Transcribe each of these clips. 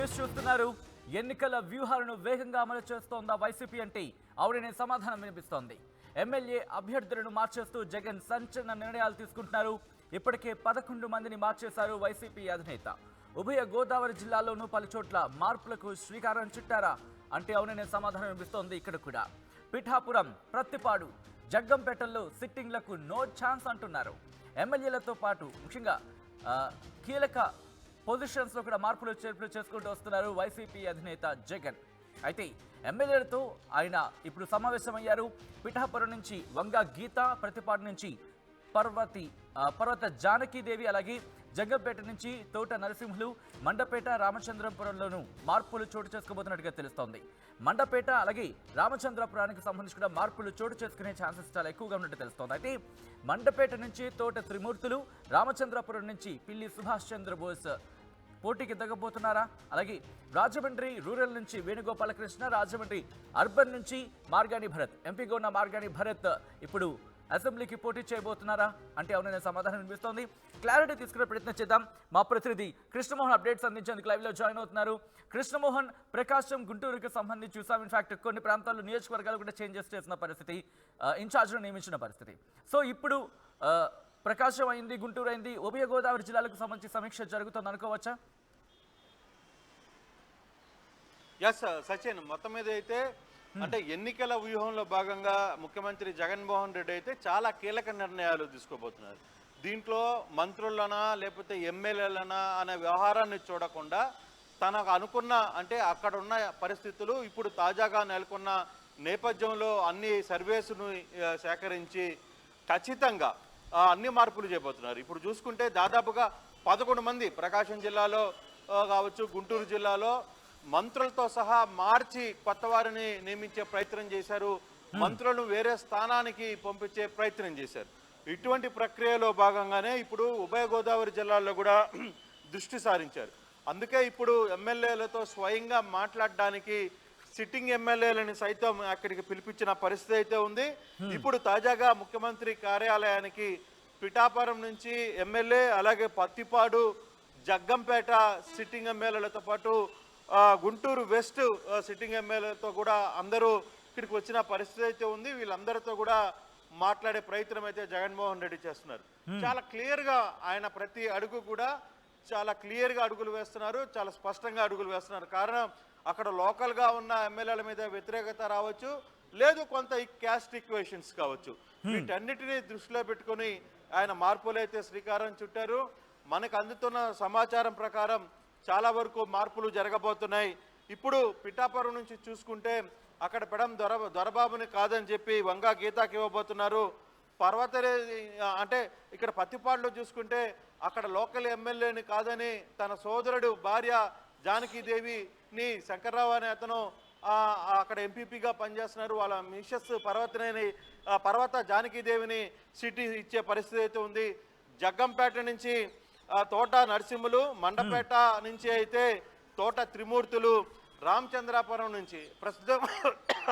News చూస్తున్నారు. ఎన్నికల వ్యూహాలను వేగంగా అమలు చేస్తోందా వైసీపీ అంటే అవుననే సమాధానం వినిపిస్తోంది. ఎమ్మెల్యే అభ్యర్థులను మార్చేస్తూ జగన్ సంచలన నిర్ణయాలు తీసుకుంటున్నారు. ఇప్పటికే 11 మందిని మార్చేశారు వైసీపీ అధినేత. ఉభయ గోదావరి జిల్లాల్లోనూ పలు చోట్ల మార్పులకు శ్రీకారం చుట్టారా అంటే అవుననే సమాధానం వినిపిస్తోంది. ఇక్కడ కూడా పిఠాపురం, ప్రత్తిపాడు, జగ్గంపేటల్లో సిట్టింగ్లకు నో ఛాన్స్ అంటున్నారు. ఎమ్మెల్యేలతో పాటు ముఖ్యంగా కీలక పొజిషన్స్లో కూడా మార్పులు చేర్పులు చేసుకుంటూ వస్తున్నారు వైసీపీ అధినేత జగన్. అయితే ఎమ్మెల్యేలతో ఆయన ఇప్పుడు సమావేశమయ్యారు. పిఠాపురం నుంచి వంగ గీత, ప్రతిపాడు నుంచి పర్వత జానకీదేవి, అలాగే జగ్గంపేట నుంచి తోట నరసింహులు, మండపేట, రామచంద్రపురంలోనూ మార్పులు చోటు చేసుకోబోతున్నట్టుగా తెలుస్తోంది. మండపేట అలాగే రామచంద్రపురానికి సంబంధించి కూడా మార్పులు చోటు చేసుకునే ఛాన్సెస్ చాలా ఎక్కువగా ఉన్నట్టు తెలుస్తోంది. అయితే మండపేట నుంచి తోట త్రిమూర్తులు, రామచంద్రపురం నుంచి పిల్లి సుభాష్ చంద్రబోస్ పోటీకి దిగబోతున్నారా? అలాగే రాజమండ్రి రూరల్ నుంచి వేణుగోపాలకృష్ణ, రాజమండ్రి అర్బన్ నుంచి మార్గాని భరత్, ఎంపీగా ఉన్న మార్గాని భరత్ ఇప్పుడు అసెంబ్లీకి పోటీ చేయబోతున్నారా అంటే అవుననే సమాధానం వినిపిస్తోంది. క్లారిటీ తీసుకునే ప్రయత్నం చేద్దాం. మా ప్రతినిధి కృష్ణమోహన్ అప్డేట్స్ అందించేందుకు లైవ్లో జాయిన్ అవుతున్నారు. కృష్ణమోహన్, ప్రకాశం, గుంటూరుకి సంబంధించి చూసాం. ఇన్ఫాక్ట్ కొన్ని ప్రాంతాల్లో నియోజకవర్గాలు కూడా చేంజెస్ చేసిన పరిస్థితి, ఇన్ఛార్జ్ను నియమించిన పరిస్థితి. సో ఇప్పుడు ప్రకాశం అయింది, గుంటూరు అయింది, ఉభయ గోదావరి జిల్లాలకు సంబంధించి సమీక్ష జరుగుతుంది అనుకోవచ్చా? ఎస్ సచిన్, మొత్తం మీద అయితే అంటే ఎన్నికల వ్యూహంలో భాగంగా ముఖ్యమంత్రి జగన్మోహన్ రెడ్డి అయితే చాలా కీలక నిర్ణయాలు తీసుకోబోతున్నారు. దీంట్లో మంత్రులనా లేకపోతే ఎమ్మెల్యేలనా అనే వ్యవహారాన్ని చూడకుండా తనకు అనుకున్న అంటే అక్కడ ఉన్న పరిస్థితులు ఇప్పుడు తాజాగా నెలకొన్న నేపథ్యంలో అన్ని సర్వేస్ను సేకరించి ఖచ్చితంగా అన్ని మార్పులు చేయబోతున్నారు. ఇప్పుడు చూసుకుంటే దాదాపుగా 11 మంది ప్రకాశం జిల్లాలో కావచ్చు, గుంటూరు జిల్లాలో మంత్రులతో సహా మార్చి కొత్త వారిని నియమించే ప్రయత్నం చేశారు. మంత్రులను వేరే స్థానానికి పంపించే ప్రయత్నం చేశారు. ఇటువంటి ప్రక్రియలో భాగంగానే ఇప్పుడు ఉభయ గోదావరి జిల్లాల్లో కూడా దృష్టి సారించారు. అందుకే ఇప్పుడు ఎమ్మెల్యేలతో స్వయంగా మాట్లాడడానికి సిట్టింగ్ ఎమ్మెల్యేలని సైతం అక్కడికి పిలిపించిన పరిస్థితి అయితే ఉంది. ఇప్పుడు తాజాగా ముఖ్యమంత్రి కార్యాలయానికి పిఠాపురం నుంచి ఎమ్మెల్యే, అలాగే పత్తిపాడు, జగ్గంపేట సిట్టింగ్ ఎమ్మెల్యేలతో పాటు గుంటూరు వెస్ట్ సిట్టింగ్ ఎమ్మెల్యేలతో కూడా అందరూ ఇక్కడికి వచ్చిన పరిస్థితి అయితే ఉంది. వీళ్ళందరితో కూడా మాట్లాడే ప్రయత్నం అయితే జగన్మోహన్ రెడ్డి చేస్తున్నారు. చాలా క్లియర్గా ఆయన ప్రతి అడుగు కూడా చాలా క్లియర్గా అడుగులు వేస్తున్నారు, చాలా స్పష్టంగా అడుగులు వేస్తున్నారు. కారణం అక్కడ లోకల్గా ఉన్న ఎమ్మెల్యేల మీద వ్యతిరేకత రావచ్చు, లేదు కొంత క్యాస్ట్ ఈక్వేషన్స్ కావచ్చు. వీటన్నిటినీ దృష్టిలో పెట్టుకుని ఆయన మార్పులు అయితే శ్రీకారం చుట్టారు. మనకు అందుతున్న సమాచారం ప్రకారం చాలా వరకు మార్పులు జరగబోతున్నాయి. ఇప్పుడు పిఠాపురం నుంచి చూసుకుంటే అక్కడ పెడం దొరబాబుని కాదని చెప్పి వంగా గీతాకి ఇవ్వబోతున్నారు. అంటే ఇక్కడ పత్తిపాడులో చూసుకుంటే అక్కడ లోకల్ ఎమ్మెల్యేని కాదని తన సోదరుడు భార్య జానకీదేవిని, శంకర్రావు అనే అతను అక్కడ ఎంపీపీగా పనిచేస్తున్నారు. వాళ్ళ మిషస్ పర్వత జానకీదేవిని సిటీ ఇచ్చే పరిస్థితి అయితే ఉంది. జగ్గంపేట నుంచి తోట నరసింహులు, మండపేట నుంచి అయితే తోట త్రిమూర్తులు, రామచంద్రాపురం నుంచి ప్రస్తుతం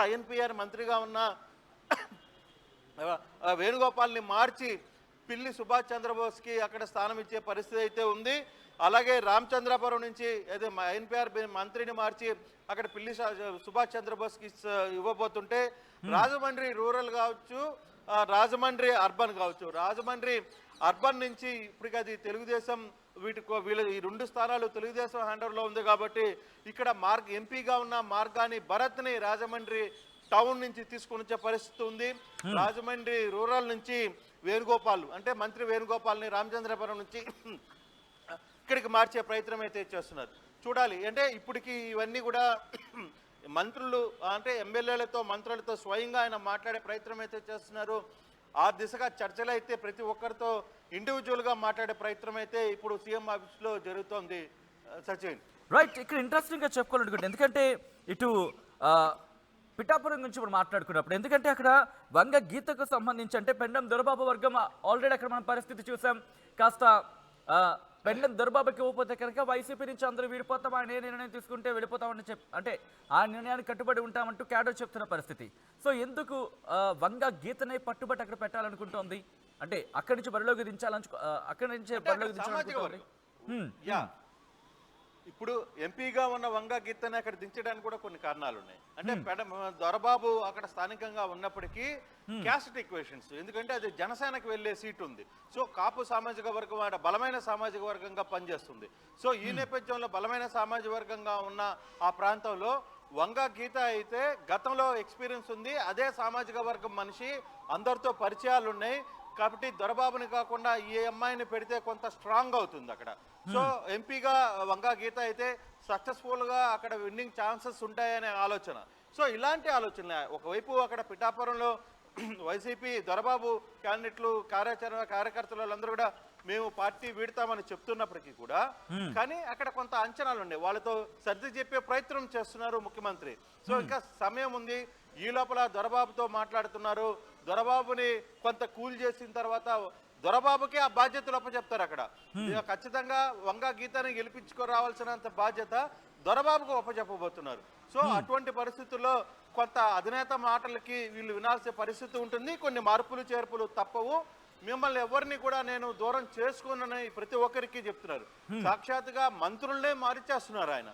ఐఎన్పిఆర్ మంత్రిగా ఉన్న వేణుగోపాల్ని మార్చి పిల్లి సుభాష్ చంద్రబోస్కి అక్కడ స్థానం ఇచ్చే పరిస్థితి అయితే ఉంది. అలాగే రామచంద్రాపురం నుంచి అదే ఐఎన్పిఆర్ మంత్రిని మార్చి అక్కడ పిల్లి సుభాష్ చంద్రబోస్కి ఇవ్వబోతుంటే, రాజమండ్రి రూరల్ కావచ్చు, రాజమండ్రి అర్బన్ కావచ్చు, రాజమండ్రి అర్బన్ నుంచి ఇప్పటికి అది తెలుగుదేశం వీళ్ళ ఈ 2 స్థానాలు తెలుగుదేశం హ్యాండర్లో ఉంది కాబట్టి ఇక్కడ ఎంపీగా ఉన్న మార్గాని భరత్ని రాజమండ్రి టౌన్ నుంచి తీసుకుని వచ్చే పరిస్థితి ఉంది. రాజమండ్రి రూరల్ నుంచి వేణుగోపాల్ అంటే మంత్రి వేణుగోపాల్ని రామచంద్రపురం నుంచి ఇక్కడికి మార్చే ప్రయత్నం అయితే చేస్తున్నారు. చూడాలి. అంటే ఇప్పటికి ఇవన్నీ కూడా మంత్రులు అంటే ఎమ్మెల్యేలతో మంత్రులతో స్వయంగా ఆయన మాట్లాడే ప్రయత్నం అయితే చేస్తున్నారు. ఆ దిశగా చర్చలు అయితే ప్రతి ఒక్కరితో ఇండివిజువల్గా మాట్లాడే ప్రయత్నం అయితే ఇప్పుడు సీఎం ఆఫీస్లో జరుగుతోంది. సచిన్, రైట్. ఇక్కడ ఇంట్రెస్టింగ్గా చెప్పుకోవాలనుకుంటే, ఎందుకంటే ఇటు పిఠాపురం గురించి ఇప్పుడు మాట్లాడుకున్నప్పుడు, ఎందుకంటే అక్కడ వంగ గీతకు సంబంధించి అంటే పెండం దొరబాబు వర్గం ఆల్రెడీ అక్కడ మనం పరిస్థితి చూసాం. కాస్త పెండం దొరబాబుకి ఇవ్వకపోతే కనుక వైసీపీ నుంచి అందరూ విడిపోతాం, ఆయన ఏ నిర్ణయం తీసుకుంటే వెళ్ళిపోతామని అంటే ఆ నిర్ణయానికి కట్టుబడి ఉంటామంటూ క్యాడర్ చెప్తున్న పరిస్థితి. సో ఎందుకు వంగ గీతనే పట్టుబట్టి అక్కడ పెట్టాలనుకుంటోంది? అంటే అక్కడి నుంచి బరిలోకి దించాలని, అక్కడి నుంచే బరిలోకి దించాలనుకుంటోంది. ఇప్పుడు ఎంపీగా ఉన్న వంగా గీతని అక్కడ దించడానికి కూడా కొన్ని కారణాలు ఉన్నాయి. అంటే దొరబాబు అక్కడ స్థానికంగా ఉన్నప్పటికీ క్యాస్ట్ ఈక్వేషన్స్, ఎందుకంటే అది జనసేనకు వెళ్లే సీట్ ఉంది. సో కాపు సామాజిక వర్గం ఆడ బలమైన సామాజిక వర్గంగా పనిచేస్తుంది. సో ఈ నేపథ్యంలో బలమైన సామాజిక వర్గంగా ఉన్న ఆ ప్రాంతంలో వంగా గీత అయితే గతంలో ఎక్స్పీరియన్స్ ఉంది, అదే సామాజిక వర్గం మనిషి, అందరితో పరిచయాలు ఉన్నాయి. కాబట్టి దొరబాబుని కాకుండా ఈ అమ్మాయిని పెడితే కొంత స్ట్రాంగ్ అవుతుంది అక్కడ. సో ఎంపీగా వంగా గీత అయితే సక్సెస్ఫుల్గా అక్కడ విన్నింగ్ ఛాన్సెస్ ఉంటాయనే ఆలోచన. సో ఇలాంటి ఆలోచన ఒకవైపు అక్కడ పిఠాపురంలో వైసీపీ దొరబాబు క్యాండిడేట్లు కార్యకర్తలు వాళ్ళందరూ కూడా మేము పార్టీ వీడతామని చెప్తున్నప్పటికీ కూడా కానీ అక్కడ కొంత అంచనాలు ఉన్నాయి, వాళ్ళతో సర్ది చెప్పే ప్రయత్నం చేస్తున్నారు ముఖ్యమంత్రి. సో ఇంకా సమయం ఉంది, ఈ లోపల దొరబాబుతో మాట్లాడుతున్నారు. దొరబాబుని కొంత కూల్ చేసిన తర్వాత దొరబాబుకే ఆ బాధ్యతలు అప్పచెప్తారు అక్కడ. ఖచ్చితంగా వంగా గీతాన్ని గెలిపించుకురావాల్సినంత బాధ్యత దొరబాబుకు అప్పచెప్పబోతున్నారు. సో అటువంటి పరిస్థితుల్లో కొంత అధినేత మాటలకి వీళ్ళు వినాల్సిన పరిస్థితి ఉంటుంది. కొన్ని మార్పులు చేర్పులు తప్పవు. మిమ్మల్ని ఎవరిని కూడా నేను దూరం చేసుకోనని ప్రతి ఒక్కరికి చెప్తున్నారు. సాక్షాత్తుగా మంత్రులనే మారిచేస్తున్నారు ఆయన.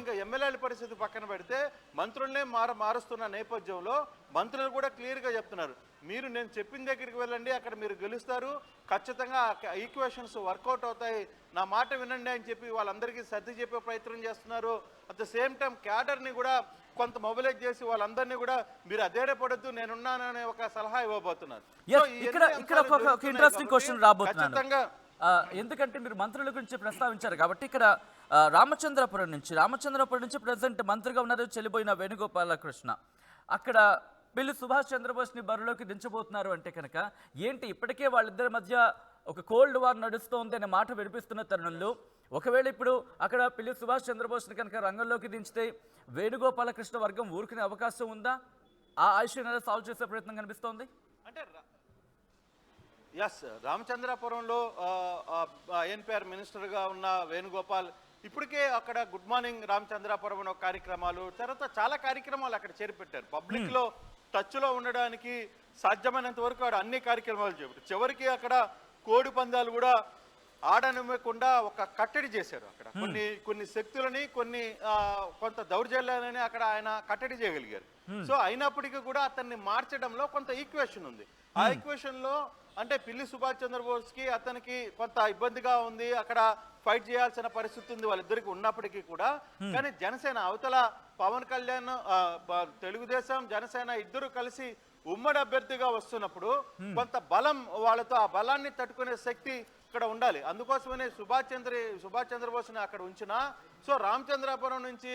ఇంకా ఎమ్మెల్యేల పరిస్థితి పక్కన పెడితే మంత్రులనే మారుస్తున్న నేపథ్యంలో మంత్రులు కూడా క్లియర్ గా చెప్తున్నారు, మీరు నేను చెప్పిన దగ్గరికి వెళ్ళండి, అక్కడ మీరు గెలుస్తారు, ఖచ్చితంగా ఈక్వేషన్స్ వర్కౌట్ అవుతాయి, నా మాట వినండి అని చెప్పి వాళ్ళందరికీ సర్ది చెప్పే ప్రయత్నం చేస్తున్నారు. అట్ ద సేమ్ టైం క్యాడర్ని కూడా కొంత మొబిలైజ్ చేసి వాళ్ళందరినీ కూడా మీరు అదేడపడద్దు నేనున్నాననే ఒక సలహా ఇవ్వబోతున్నారు. ఇంట్రెస్టింగ్ క్వశ్చన్ రాబోతున్నాను, ఎందుకంటే మీరు మంత్రుల గురించి ప్రస్తావించారు కాబట్టి ఇక్కడ రామచంద్రపురం నుంచి ప్రెసిడెంట్ మంత్రిగా ఉన్నారు చెల్లిపోయిన వేణుగోపాలకృష్ణ. అక్కడ పిల్లి సుభాష్ చంద్రబోస్ని బరిలోకి దించబోతున్నారు అంటే కనుక ఏంటి, ఇప్పటికే వాళ్ళిద్దరి మధ్య ఒక కోల్డ్ వార్ నడుస్తోంది అనే మాట వినిపిస్తున్న తరుణంలో ఒకవేళ ఇప్పుడు అక్కడ పిల్లి సుభాష్ చంద్రబోస్ని కనుక రంగంలోకి దించితే వేణుగోపాలకృష్ణ వర్గం ఊరుకునే అవకాశం ఉందా? ఆ ఇష్యూని సాల్వ్ చేసే ప్రయత్నం కనిపిస్తోంది. అంటే ఎస్, రామచంద్రపురంలో ఎన్పిఆర్ మినిస్టర్గా ఉన్న వేణుగోపాల్ ఇప్పటికే అక్కడ గుడ్ మార్నింగ్ రామచంద్రపురం కార్యక్రమాలు తర్వాత చాలా కార్యక్రమాలు అక్కడ చేరిపెట్టారు. పబ్లిక్లో టచ్లో ఉండడానికి సాధ్యమైనంత వరకు ఆడ అన్ని కార్యక్రమాలు చేపట్టారు. చివరికి అక్కడ కోడి పందాలు కూడా ఆడనివ్వకుండా ఒక కట్టడి చేశారు. అక్కడ కొన్ని శక్తులని కొంత దౌర్జన్యాలని అక్కడ ఆయన కట్టడి చేయగలిగారు. సో అయినప్పటికీ కూడా అతన్ని మార్చడంలో కొంత ఈక్వేషన్ ఉంది. ఆ ఈక్వేషన్ లో అంటే పిల్లి సుభాష్ చంద్రబోస్కి అతనికి కొంత ఇబ్బందిగా ఉంది, అక్కడ ఫైట్ చేయాల్సిన పరిస్థితి ఉంది వాళ్ళిద్దరికి ఉన్నప్పటికీ కూడా. కానీ జనసేన అవతల పవన్ కళ్యాణ్ తెలుగుదేశం జనసేన ఇద్దరు కలిసి ఉమ్మడి అభ్యర్థిగా వస్తున్నప్పుడు కొంత బలం వాళ్ళతో ఆ బలాన్ని తట్టుకునే శక్తి ఇక్కడ ఉండాలి. అందుకోసమనే సుభాష్ చంద్రబోస్ని అక్కడ ఉంచిన. సో రామచంద్రపురం నుంచి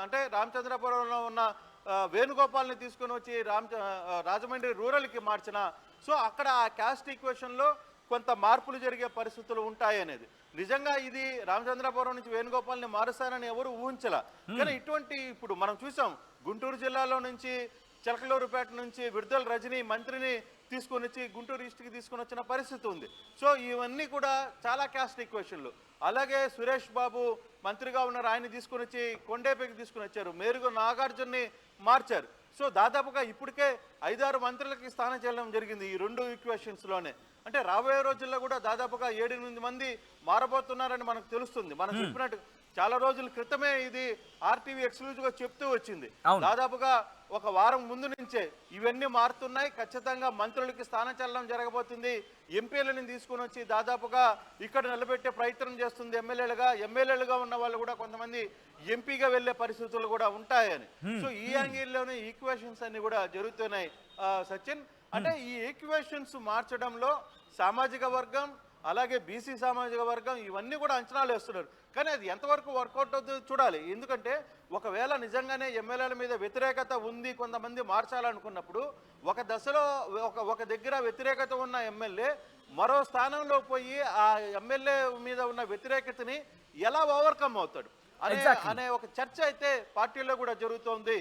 అంటే రామచంద్రపురంలో ఉన్న వేణుగోపాల్ని తీసుకొని వచ్చి రాజమండ్రి రూరల్కి మార్చిన. సో అక్కడ ఆ క్యాస్ట్ ఈక్వేషన్లో కొంత మార్పులు జరిగే పరిస్థితులు ఉంటాయి అనేది నిజంగా ఇది రామచంద్రపురం నుంచి వేణుగోపాల్ని మారుస్తారని ఎవరు ఊహించలా. కానీ ఇటువంటి ఇప్పుడు మనం చూసాం గుంటూరు జిల్లాలో నుంచి చిలకలూరుపేట నుంచి విడుదల రజనీ మంత్రిని తీసుకొని వచ్చి గుంటూరు ఈస్ట్కి తీసుకొని వచ్చిన పరిస్థితి ఉంది. సో ఇవన్నీ కూడా చాలా క్యాస్ట్ ఈక్వేషన్లు. అలాగే సురేష్ బాబు మంత్రిగా ఉన్నారు, ఆయన తీసుకొని వచ్చి కొండేపేకి తీసుకుని వచ్చారు, మేరుగు నాగార్జున్ని మార్చారు. సో దాదాపుగా ఇప్పటికే 5-6 మంత్రులకి స్థానం చేయడం జరిగింది ఈ రెండు ఈక్వేషన్స్లోనే. అంటే రాబోయే రోజుల్లో కూడా దాదాపుగా 7-8 మంది మారబోతున్నారని మనకు తెలుస్తుంది. మనం చెప్పినట్టు చాలా రోజుల క్రితమే ఇది ఆర్టీవీ ఎక్స్క్లూజివ్గా చెప్తూ వచ్చింది. దాదాపుగా ఒక వారం ముందు నుంచే ఇవన్నీ మారుతున్నాయి, ఖచ్చితంగా మంత్రులకి స్థానచలనం జరగబోతుంది, ఎంపీలను తీసుకుని వచ్చి దాదాపుగా ఇక్కడ నిలబెట్టే ప్రయత్నం చేస్తుంది. ఎమ్మెల్యేలుగా ఉన్న వాళ్ళు కూడా కొంతమంది ఎంపీగా వెళ్లే పరిస్థితులు కూడా ఉంటాయని. సో ఈ యాంగిల్లోనే ఈక్వేషన్స్ అన్ని కూడా జరుగుతున్నాయి సచిన్. అంటే ఈ ఈక్వేషన్స్ మార్చడంలో సామాజిక వర్గం అలాగే బీసీ సామాజిక వర్గం ఇవన్నీ కూడా అంచనాలు వేస్తున్నారు. కానీ అది ఎంతవరకు వర్కౌట్ అవుతుందో చూడాలి. ఎందుకంటే ఒకవేళ నిజంగానే ఎమ్మెల్యేల మీద వ్యతిరేకత ఉంది, కొంతమంది మార్చాలనుకున్నప్పుడు ఒక దశలో ఒక దగ్గర వ్యతిరేకత ఉన్న ఎమ్మెల్యే మరో స్థానంలో పోయి ఆ ఎమ్మెల్యే మీద ఉన్న వ్యతిరేకతని ఎలా ఓవర్కమ్ అవుతాడు అనే ఒక చర్చ అయితే పార్టీలో కూడా జరుగుతోంది.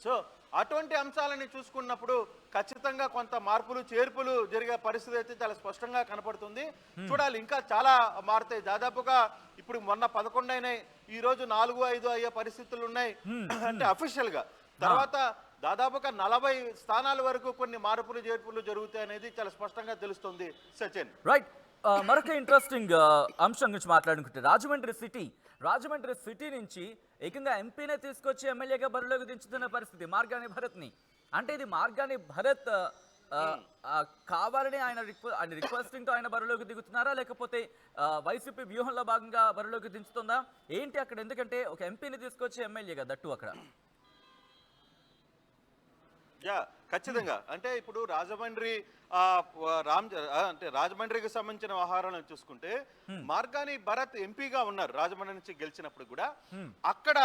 సో అటువంటి అంశాలని చూసుకున్నప్పుడు ఖచ్చితంగా కొంత మార్పులు చేర్పులు జరిగే పరిస్థితి అయితే చాలా స్పష్టంగా కనపడుతుంది. చూడాలి, ఇంకా చాలా మారుతాయి. దాదాపుగా ఇప్పుడు మొన్న 11 అయినాయి, ఈ రోజు 4-5 అయ్యే పరిస్థితులు ఉన్నాయి అంటే అఫీషియల్ గా. తర్వాత దాదాపుగా 40 స్థానాల వరకు కొన్ని మార్పులు చేర్పులు జరుగుతాయి అనేది చాలా స్పష్టంగా తెలుస్తుంది సచిన్. రైట్. మరొక ఇంట్రెస్టింగ్ అంశం గురించి మాట్లాడుకుంటే రాజమండ్రి సిటీ నుంచి ఏకంగా ఎంపీనే తీసుకొచ్చి ఎమ్మెల్యేగా బరిలోకి దించుతున్న పరిస్థితి మార్గాని భరత్ని. అంటే ఇది మార్గాని భరత్ కావాలని ఆయన రిక్వెస్టింగ్తో ఆయన బరిలోకి దిగుతున్నారా, లేకపోతే వైసీపీ వ్యూహంలో భాగంగా బరిలోకి దించుతుందా ఏంటి అక్కడ? ఎందుకంటే ఒక ఎంపీని తీసుకొచ్చి ఎమ్మెల్యేగా దట్టు అక్కడ. ఖచ్చితంగా. అంటే ఇప్పుడు రాజమండ్రి అంటే రాజమండ్రికి సంబంధించిన వ్యవహారాలను చూసుకుంటే మార్గాని భరత్ ఎంపీగా ఉన్నారు రాజమండ్రి నుంచి గెలిచినప్పుడు కూడా. అక్కడ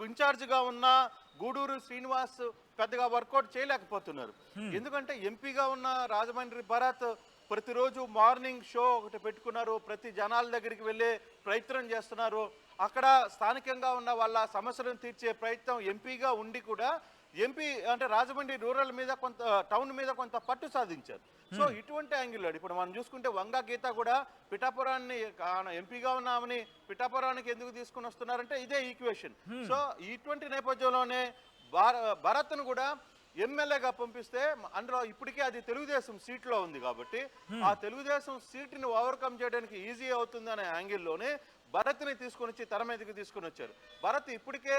ఇన్ఛార్జిగా ఉన్న గూడూరు శ్రీనివాస్ పెద్దగా వర్కౌట్ చేయలేకపోతున్నారు. ఎందుకంటే ఎంపీగా ఉన్న రాజమండ్రి భరత్ ప్రతిరోజు మార్నింగ్ షో ఒకటి పెట్టుకున్నారు, ప్రతి జనాల దగ్గరికి వెళ్ళే ప్రయత్నం చేస్తున్నారు. అక్కడ స్థానికంగా ఉన్న వాళ్ళ సమస్యలను తీర్చే ప్రయత్నం ఎంపీగా ఉండి కూడా ఎంపీ అంటే రాజమండ్రి రూరల్ మీద కొంత టౌన్ మీద కొంత పట్టు సాధించారు. సో ఇటువంటి యాంగిల్లో ఇప్పుడు మనం చూసుకుంటే వంగా గీత కూడా పిఠాపురాన్ని ఎంపీగా ఉన్నామని పిఠాపురానికి ఎందుకు తీసుకుని వస్తున్నారంటే ఇదే ఈక్వేషన్. సో ఇటువంటి నేపథ్యంలోనే భరత్ను కూడా ఎమ్మెల్యేగా పంపిస్తే అందులో ఇప్పటికే అది తెలుగుదేశం సీట్లో ఉంది కాబట్టి ఆ తెలుగుదేశం సీట్ని ఓవర్కమ్ చేయడానికి ఈజీ అవుతుంది అనే యాంగిల్లోనే భరత్ని తీసుకొని వచ్చి తెర మీదకి తీసుకొని వచ్చారు. భరత్ ఇప్పటికే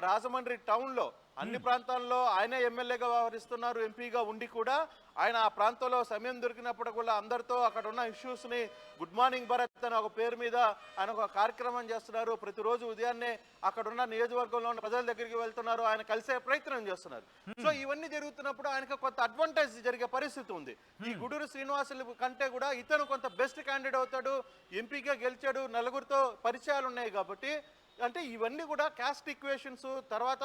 రాజమండ్రి టౌన్లో అన్ని ప్రాంతాల్లో ఆయనే ఎమ్మెల్యేగా వ్యవహరిస్తున్నారు. ఎంపీగా ఉండి కూడా ఆయన ఆ ప్రాంతంలో సమయం దొరికినప్పుడు కూడా అందరితో అక్కడ ఉన్న ఇష్యూస్ని గుడ్ మార్నింగ్ భరత్ అని ఒక పేరు మీద ఆయన ఒక కార్యక్రమం చేస్తున్నారు. ప్రతిరోజు ఉదయాన్నే అక్కడ ఉన్న నియోజకవర్గంలో ఉన్న ప్రజల దగ్గరికి వెళ్తున్నారు, ఆయన కలిసే ప్రయత్నం చేస్తున్నారు. సో ఇవన్నీ జరుగుతున్నప్పుడు ఆయనకు కొంత అడ్వాంటేజ్ జరిగే పరిస్థితి ఉంది. ఈ గూడూరు శ్రీనివాసులు కంటే కూడా ఇతను కొంత బెస్ట్ క్యాండిడేట్ అవుతాడు, ఎంపీగా గెలిచాడు, నలుగురితో పరిచయాలు ఉన్నాయి కాబట్టి. అంటే ఇవన్నీ కూడా క్యాస్ట్ ఈక్వేషన్స్, తర్వాత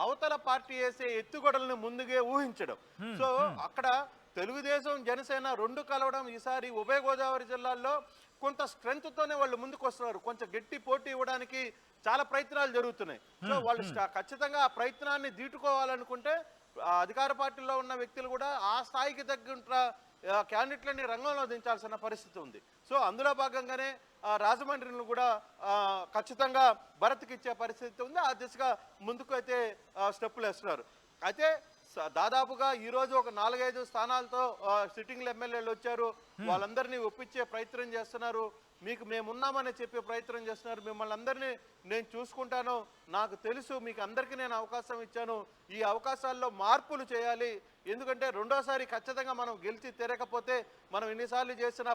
అవతల పార్టీ వేసే ఎత్తుగడలను ముందుగా ఊహించడం. సో అక్కడ తెలుగుదేశం జనసేన రెండు కలవడం ఈసారి ఉభయ గోదావరి జిల్లాల్లో కొంత స్ట్రెంగ్త్తోనే వాళ్ళు ముందుకు వస్తున్నారు. కొంచెం గట్టి పోటీ ఇవ్వడానికి చాలా ప్రయత్నాలు జరుగుతున్నాయి. సో వాళ్ళు ఖచ్చితంగా ఆ ప్రయత్నాన్ని దీటుకోవాలనుకుంటే అధికార పార్టీలో ఉన్న వ్యక్తులు కూడా ఆ స్థాయికి తగ్గ క్యాండిడేట్లని రంగంలో దించాల్సిన పరిస్థితి ఉంది. సో అందులో భాగంగానే రాజమండ్రిని కూడా ఖచ్చితంగా భరత్కి ఇచ్చే పరిస్థితి ఉంది. ఆ దిశగా ముందుకు అయితే స్టెప్పులు వేస్తున్నారు. అయితే దాదాపుగా ఈరోజు ఒక 4-5 స్థానాలతో సిట్టింగ్ ఎమ్మెల్యేలు వచ్చారు. వాళ్ళందరినీ ఒప్పించే ప్రయత్నం చేస్తున్నారు. మీకు మేమున్నామని చెప్పే ప్రయత్నం చేస్తున్నారు. మిమ్మల్ని అందరినీ నేను చూసుకుంటాను, నాకు తెలుసు, మీకు అందరికీ నేను అవకాశం ఇచ్చాను, ఈ అవకాశాల్లో మార్పులు చేయాలి. ఎందుకంటే రెండోసారి ఖచ్చితంగా మనం గెలిచి తిరగకపోతే మనం ఎన్నిసార్లు చేసిన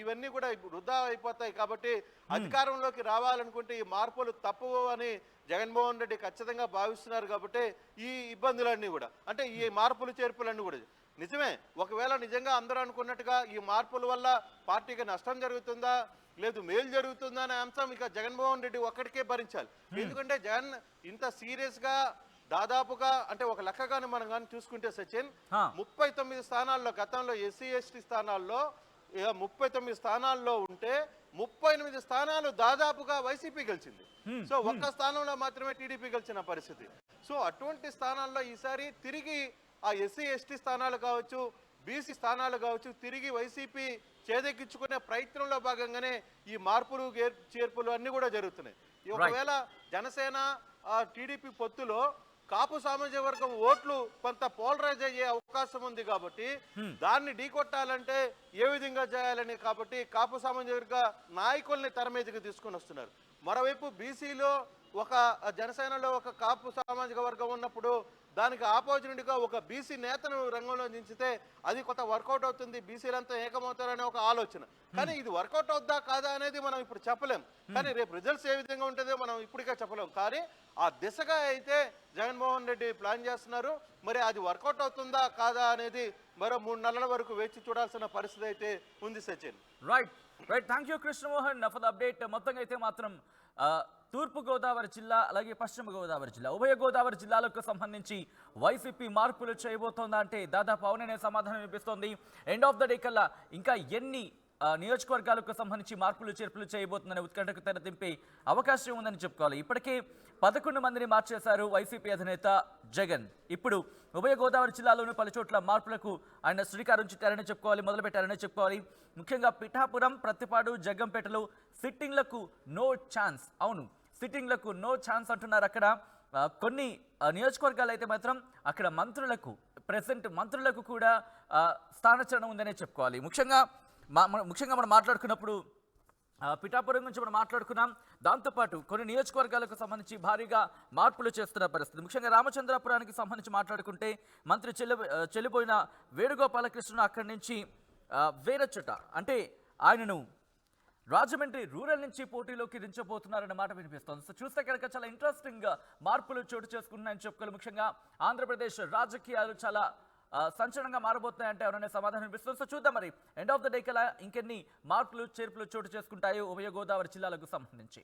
ఇవన్నీ కూడా వృధా అయిపోతాయి. కాబట్టి అధికారంలోకి రావాలనుకుంటే ఈ మార్పులు తప్పవు అని జగన్మోహన్ రెడ్డి ఖచ్చితంగా భావిస్తున్నారు. కాబట్టి ఈ ఇబ్బందులన్నీ కూడా అంటే ఈ మార్పులు చేర్పులన్నీ కూడా నిజమే. ఒకవేళ నిజంగా అందరూ అనుకున్నట్టుగా ఈ మార్పుల వల్ల పార్టీకి నష్టం జరుగుతుందా లేదు మేలు జరుగుతుందా అనే అంశం ఇక జగన్మోహన్ రెడ్డి ఒక్కడికే భరించాలి. ఎందుకంటే జగన్ ఇంత సీరియస్గా దాదాపుగా అంటే ఒక లెక్కగానే మనం కానీ చూసుకుంటే సచిన్ 39 స్థానాల్లో గతంలో ఎస్సీ ఎస్టీ స్థానాల్లో 39 స్థానాల్లో ఉంటే 38 స్థానాలు దాదాపుగా వైసీపీ గెలిచింది. సో ఒక్క స్థానంలో మాత్రమే టీడీపీ గెలిచిన పరిస్థితి. సో అటువంటి స్థానాల్లో ఈసారి తిరిగి ఆ ఎస్సీ ఎస్టీ స్థానాలు కావచ్చు, బీసీ స్థానాలు కావచ్చు, తిరిగి వైసీపీ చేదెక్కించుకునే ప్రయత్నంలో భాగంగానే ఈ మార్పులు చేర్పులు అన్నీ కూడా జరుగుతున్నాయి. ఒకవేళ జనసేన టీడీపీ పొత్తులో కాపు సామాజిక వర్గం ఓట్లు కొంత పోలరైజ్ అయ్యే అవకాశం ఉంది. కాబట్టి దాన్ని ఢీకొట్టాలంటే ఏ విధంగా చేయాలని కాబట్టి కాపు సామాజిక వర్గ నాయకుల్ని తెర మీదకి తీసుకుని వస్తున్నారు. మరోవైపు బీసీలో ఒక జనసేనలో ఒక కాపు సామాజిక వర్గం ఉన్నప్పుడు దానికి ఆపోజిట్గా ఒక బీసీ నేతను రంగంలో దించితే అది కొంత వర్కౌట్ అవుతుంది, బీసీలంతా ఏకమవుతారనే ఒక ఆలోచన. కానీ ఇది వర్కౌట్ అవుద్దా కాదా అనేది మనం ఇప్పుడు చెప్పలేం. కానీ రేపు రిజల్ట్స్ ఏ విధంగా ఉంటుందో మనం ఇప్పటికే చెప్పలేం. కానీ ఆ దిశగా అయితే జగన్మోహన్ రెడ్డి ప్లాన్ చేస్తున్నారు. మరి అది వర్కౌట్ అవుతుందా కాదా అనేది మరో 3 నెలల వరకు వేచి చూడాల్సిన పరిస్థితి అయితే ఉంది Sachin. Right. Thank you Krishnamohan for the update. మొత్తంగా అయితే మాత్రం తూర్పు గోదావరి జిల్లా అలాగే పశ్చిమ గోదావరి జిల్లా ఉభయ గోదావరి జిల్లాలకు సంబంధించి వైసీపీ మార్పులు చేయబోతోందా అంటే దాదాపు అవుననే సమాధానం వినిపిస్తోంది. ఎండ్ ఆఫ్ ద డే కల్లా ఇంకా ఎన్ని నియోజకవర్గాలకు సంబంధించి మార్పులు చేర్పులు చేయబోతుందనే ఉత్కంఠకు తెరదింపే అవకాశం ఉందని చెప్పుకోవాలి. ఇప్పటికే 11 మందిని మార్చేశారు వైసీపీ అధినేత జగన్. ఇప్పుడు ఉభయ గోదావరి జిల్లాలోని పలు చోట్ల మార్పులకు ఆయన శ్రీకారం చుట్టారని చెప్పుకోవాలి, మొదలుపెట్టారని చెప్పుకోవాలి. ముఖ్యంగా పిఠాపురం, ప్రత్తిపాడు, జగ్గంపేటలో సిట్టింగ్లకు నో ఛాన్స్. అవును, సిట్టింగ్లకు నో ఛాన్స్ అంటున్నారు. అక్కడ కొన్ని నియోజకవర్గాలు అయితే మాత్రం అక్కడ మంత్రులకు కూడా స్థానచలనం ఉందనే చెప్పుకోవాలి. ముఖ్యంగా ముఖ్యంగా మనం మాట్లాడుకున్నప్పుడు పిఠాపురం గురించి మనం మాట్లాడుకున్నాం. దాంతోపాటు కొన్ని నియోజకవర్గాలకు సంబంధించి భారీగా మార్పులు చేస్తున్న పరిస్థితి. ముఖ్యంగా రామచంద్రాపురానికి సంబంధించి మాట్లాడుకుంటే మంత్రి చెల్లిపోయిన వేణుగోపాలకృష్ణను అక్కడి నుంచి వేరే చోట అంటే ఆయనను రాజమండ్రి రూరల్ నుంచి పోటీలోకి దించబోతున్నారన్న మాట వినిపిస్తోంది. సో చూస్తే కనుక చాలా ఇంట్రెస్టింగ్ మార్పులు చోటు చేసుకుంటున్నాయని చెప్పుకోవాలి. ముఖ్యంగా ఆంధ్రప్రదేశ్ రాజకీయాలు చాలా సంచలనంగా మారబోతున్నాయంటే ఎవరైనా సమాధానం వినిపిస్తుంది. సో చూద్దాం మరి ఎండ్ ఆఫ్ ద డే కల్లా ఇంకెన్ని మార్పులు చేర్పులు చోటు చేసుకుంటాయో ఉభయ గోదావరి జిల్లాలకు సంబంధించి.